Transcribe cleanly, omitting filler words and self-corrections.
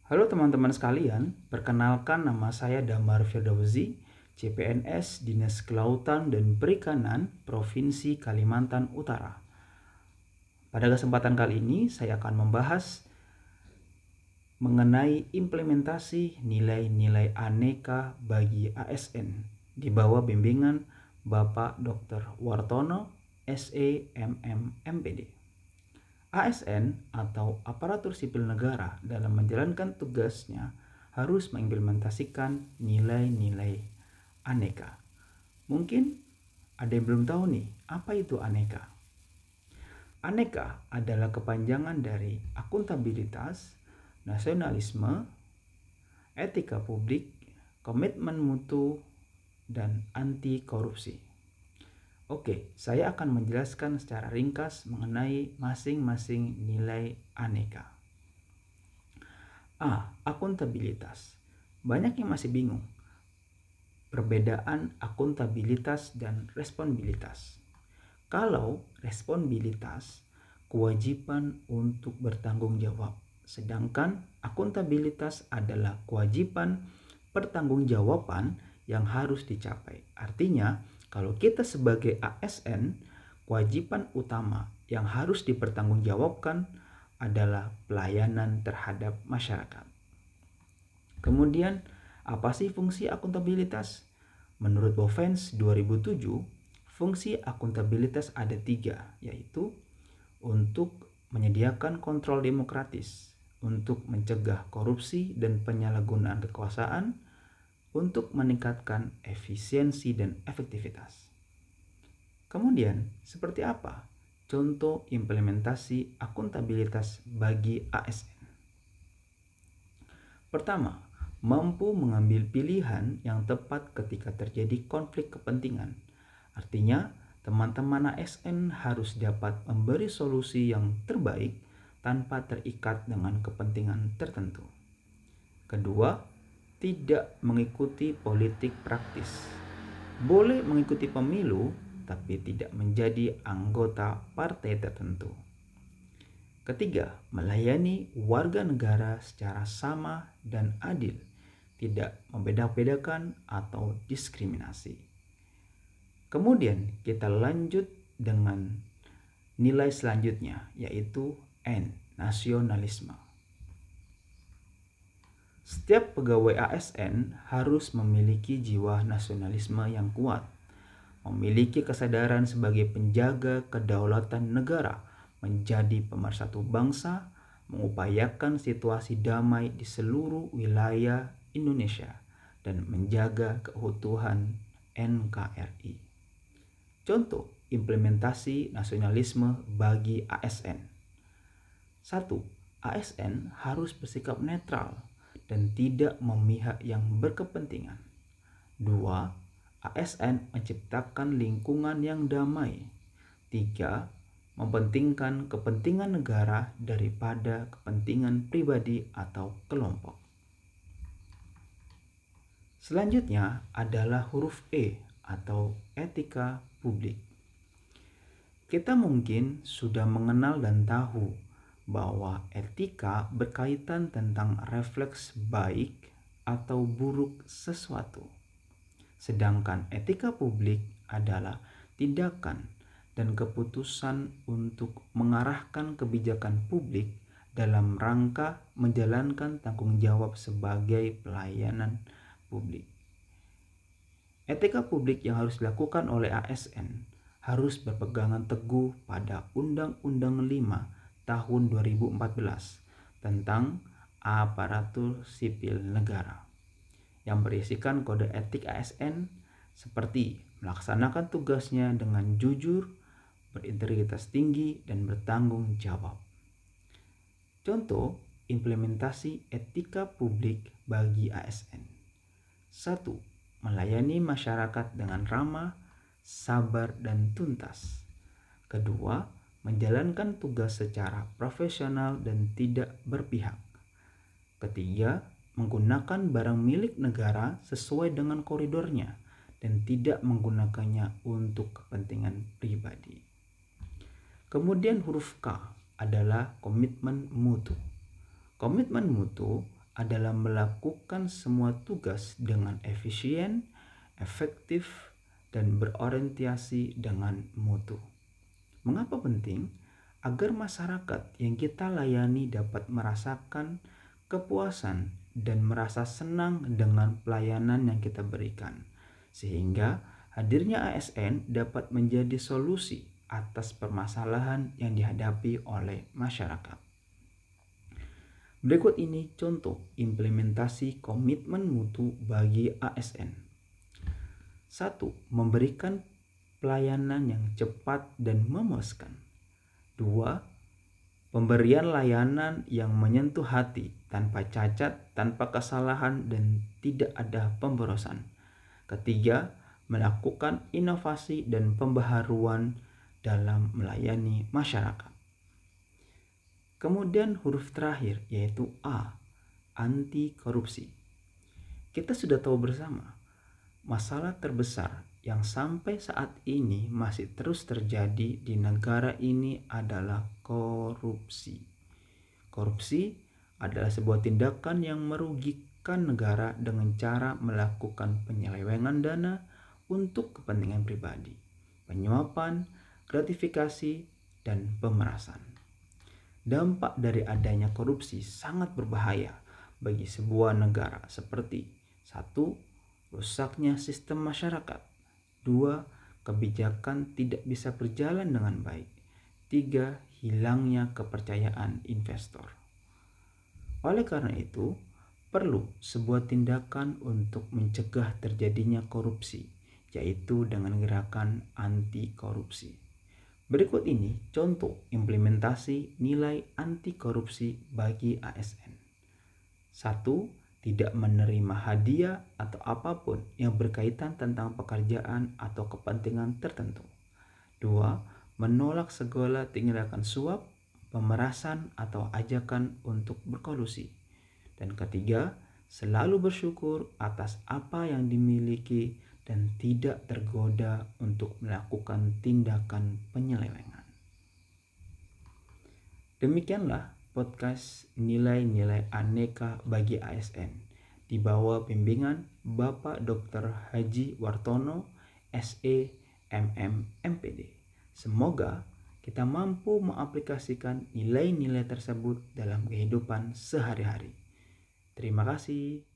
Halo teman-teman sekalian, perkenalkan nama saya Damar Firdausi, CPNS Dinas Kelautan dan Perikanan Provinsi Kalimantan Utara. Pada kesempatan kali ini saya akan membahas mengenai implementasi nilai-nilai aneka bagi ASN di bawah bimbingan Bapak Dr. Wartono, SE MM MPD. ASN atau aparatur sipil negara dalam menjalankan tugasnya harus mengimplementasikan nilai-nilai aneka. Mungkin ada yang belum tahu nih, apa itu aneka? Aneka adalah kepanjangan dari akuntabilitas, nasionalisme, etika publik, komitmen mutu, dan anti korupsi. Oke, saya akan menjelaskan secara ringkas mengenai masing-masing nilai aneka. A. Akuntabilitas. Banyak yang masih bingung perbedaan akuntabilitas dan responsibilitas. Kalau responsibilitas, kewajiban untuk bertanggung jawab, sedangkan akuntabilitas adalah kewajiban pertanggungjawaban yang harus dicapai. Artinya, kalau kita sebagai ASN, kewajiban utama yang harus dipertanggungjawabkan adalah pelayanan terhadap masyarakat. Kemudian, apa sih fungsi akuntabilitas? Menurut Bovens 2007, fungsi akuntabilitas ada 3, yaitu untuk menyediakan kontrol demokratis, untuk mencegah korupsi dan penyalahgunaan kekuasaan, untuk meningkatkan efisiensi dan efektivitas. Kemudian, seperti apa contoh implementasi akuntabilitas bagi ASN? Pertama, mampu mengambil pilihan yang tepat ketika terjadi konflik kepentingan. Artinya, teman-teman ASN harus dapat memberi solusi yang terbaik tanpa terikat dengan kepentingan tertentu. Kedua, tidak mengikuti politik praktis. Boleh mengikuti pemilu, tapi tidak menjadi anggota partai tertentu. Ketiga, melayani warga negara secara sama dan adil, tidak membeda-bedakan atau diskriminasi. Kemudian kita lanjut dengan nilai selanjutnya, yaitu N, nasionalisme. Setiap pegawai ASN harus memiliki jiwa nasionalisme yang kuat, memiliki kesadaran sebagai penjaga kedaulatan negara, menjadi pemersatu bangsa, mengupayakan situasi damai di seluruh wilayah Indonesia, dan menjaga keutuhan NKRI. Contoh implementasi nasionalisme bagi ASN. 1. ASN harus bersikap netral dan tidak memihak yang berkepentingan. 2. ASN menciptakan lingkungan yang damai. 3. Mementingkan kepentingan negara daripada kepentingan pribadi atau kelompok. Selanjutnya adalah huruf E atau etika publik. Kita mungkin sudah mengenal dan tahu bahwa etika berkaitan tentang refleks baik atau buruk sesuatu. Sedangkan etika publik adalah tindakan dan keputusan untuk mengarahkan kebijakan publik dalam rangka menjalankan tanggung jawab sebagai pelayanan publik. Etika publik yang harus dilakukan oleh ASN harus berpegangan teguh pada Undang-Undang 5 tahun 2014 tentang aparatur sipil negara yang berisikan kode etik ASN seperti melaksanakan tugasnya dengan jujur, berintegritas tinggi, dan bertanggung jawab. Contoh implementasi etika publik bagi ASN. 1. Melayani masyarakat dengan ramah, sabar, dan tuntas. Kedua, menjalankan tugas secara profesional dan tidak berpihak. Ketiga, menggunakan barang milik negara sesuai dengan koridornya dan tidak menggunakannya untuk kepentingan pribadi. Kemudian huruf K adalah komitmen mutu. Komitmen mutu adalah melakukan semua tugas dengan efisien, efektif, dan berorientasi dengan mutu. Mengapa penting? Agar masyarakat yang kita layani dapat merasakan kepuasan dan merasa senang dengan pelayanan yang kita berikan, sehingga hadirnya ASN dapat menjadi solusi atas permasalahan yang dihadapi oleh masyarakat. Berikut ini contoh implementasi komitmen mutu bagi ASN. 1. Memberikan pelayanan yang cepat dan memuaskan. 2. Pemberian layanan yang menyentuh hati tanpa cacat, tanpa kesalahan, dan tidak ada pemborosan. 3. Melakukan inovasi dan pembaharuan dalam melayani masyarakat. Kemudian huruf terakhir yaitu A, anti korupsi. Kita sudah tahu bersama, masalah terbesar yang sampai saat ini masih terus terjadi di negara ini adalah korupsi. Korupsi adalah sebuah tindakan yang merugikan negara dengan cara melakukan penyelewengan dana untuk kepentingan pribadi, penyuapan, gratifikasi, dan pemerasan. Dampak dari adanya korupsi sangat berbahaya bagi sebuah negara seperti 1. Rusaknya sistem masyarakat. 2. Kebijakan tidak bisa berjalan dengan baik. 3. Hilangnya kepercayaan investor. Oleh karena itu, perlu sebuah tindakan untuk mencegah terjadinya korupsi, yaitu dengan gerakan anti korupsi. Berikut ini contoh implementasi nilai anti korupsi bagi ASN. 1. Tidak menerima hadiah atau apapun yang berkaitan tentang pekerjaan atau kepentingan tertentu. 2. Menolak segala tindakan suap, pemerasan, atau ajakan untuk berkolusi. Dan 3. Selalu bersyukur atas apa yang dimiliki dan tidak tergoda untuk melakukan tindakan penyelewengan. Demikianlah podcast nilai-nilai aneka bagi ASN di bawah bimbingan Bapak Dr. Haji Wartono, SE, MM, MPD. Semoga kita mampu mengaplikasikan nilai-nilai tersebut dalam kehidupan sehari-hari. Terima kasih.